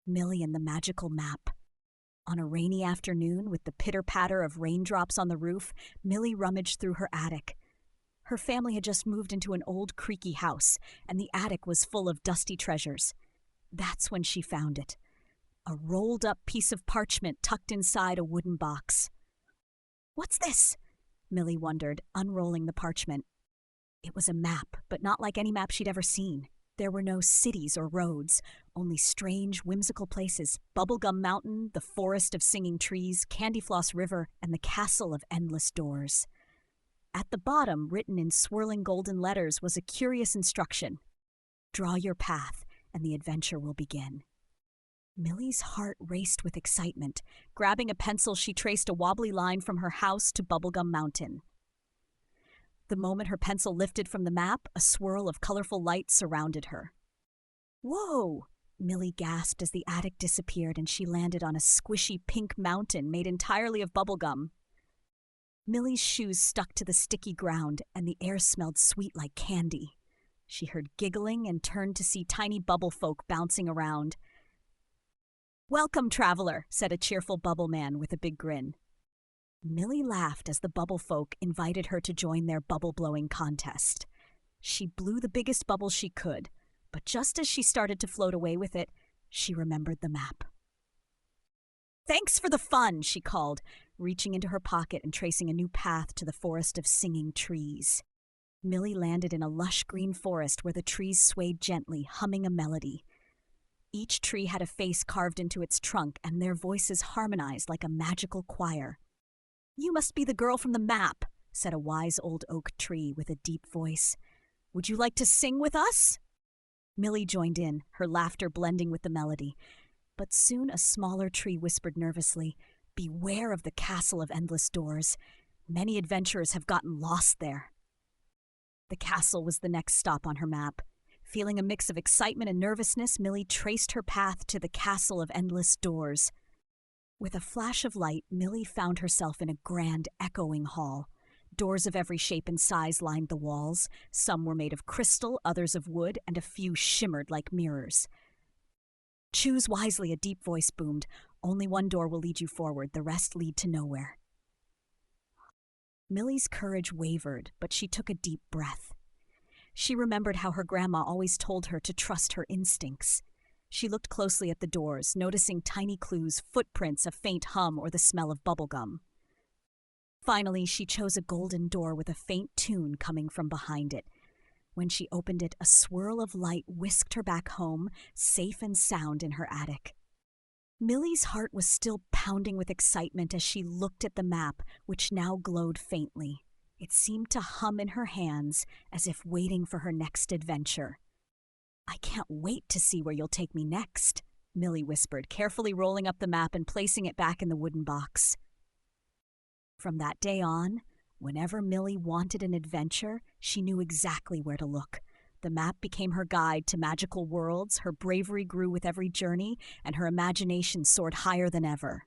Millie and the magical map. On a rainy afternoon, with the pitter-patter of raindrops on the roof, Millie rummaged through her attic. Her family had just moved into an old creaky house, and the attic was full of dusty treasures. That's when she found it. A rolled-up piece of parchment tucked inside a wooden box. "What's this?" Millie wondered, unrolling the parchment. It was a map, but not like any map she'd ever seen. There were no cities or roads, only strange, whimsical places: Bubblegum Mountain, the forest of singing trees, Candyfloss River, and the castle of endless doors. At the bottom, written in swirling golden letters, was a curious instruction: "Draw your path, and the adventure will begin." Millie's heart raced with excitement. Grabbing a pencil, she traced a wobbly line from her house to Bubblegum Mountain. The moment her pencil lifted from the map, a swirl of colorful light surrounded her. "Whoa!" Millie gasped as the attic disappeared and she landed on a squishy pink mountain made entirely of bubblegum. Millie's shoes stuck to the sticky ground and the air smelled sweet like candy. She heard giggling and turned to see tiny bubble folk bouncing around. "Welcome, traveler," said a cheerful bubble man with a big grin. Millie laughed as the bubble folk invited her to join their bubble-blowing contest. She blew the biggest bubble she could, but just as she started to float away with it, she remembered the map. "Thanks for the fun," she called, reaching into her pocket and tracing a new path to the forest of singing trees. Millie landed in a lush green forest where the trees swayed gently, humming a melody. Each tree had a face carved into its trunk, and their voices harmonized like a magical choir. "You must be the girl from the map," said a wise old oak tree with a deep voice. "Would you like to sing with us?" Millie joined in, her laughter blending with the melody. But soon a smaller tree whispered nervously, "Beware of the castle of endless doors. Many adventurers have gotten lost there." The castle was the next stop on her map. Feeling a mix of excitement and nervousness, Millie traced her path to the castle of endless doors. With a flash of light, Millie found herself in a grand, echoing hall. Doors of every shape and size lined the walls. Some were made of crystal, others of wood, and a few shimmered like mirrors. "Choose wisely," a deep voice boomed. "Only one door will lead you forward, the rest lead to nowhere." Millie's courage wavered, but she took a deep breath. She remembered how her grandma always told her to trust her instincts. She looked closely at the doors, noticing tiny clues, footprints, a faint hum, or the smell of bubblegum. Finally, she chose a golden door with a faint tune coming from behind it. When she opened it, a swirl of light whisked her back home, safe and sound in her attic. Millie's heart was still pounding with excitement as she looked at the map, which now glowed faintly. It seemed to hum in her hands, as if waiting for her next adventure. "I can't wait to see where you'll take me next," Millie whispered, carefully rolling up the map and placing it back in the wooden box. From that day on, whenever Millie wanted an adventure, she knew exactly where to look. The map became her guide to magical worlds, her bravery grew with every journey, and her imagination soared higher than ever.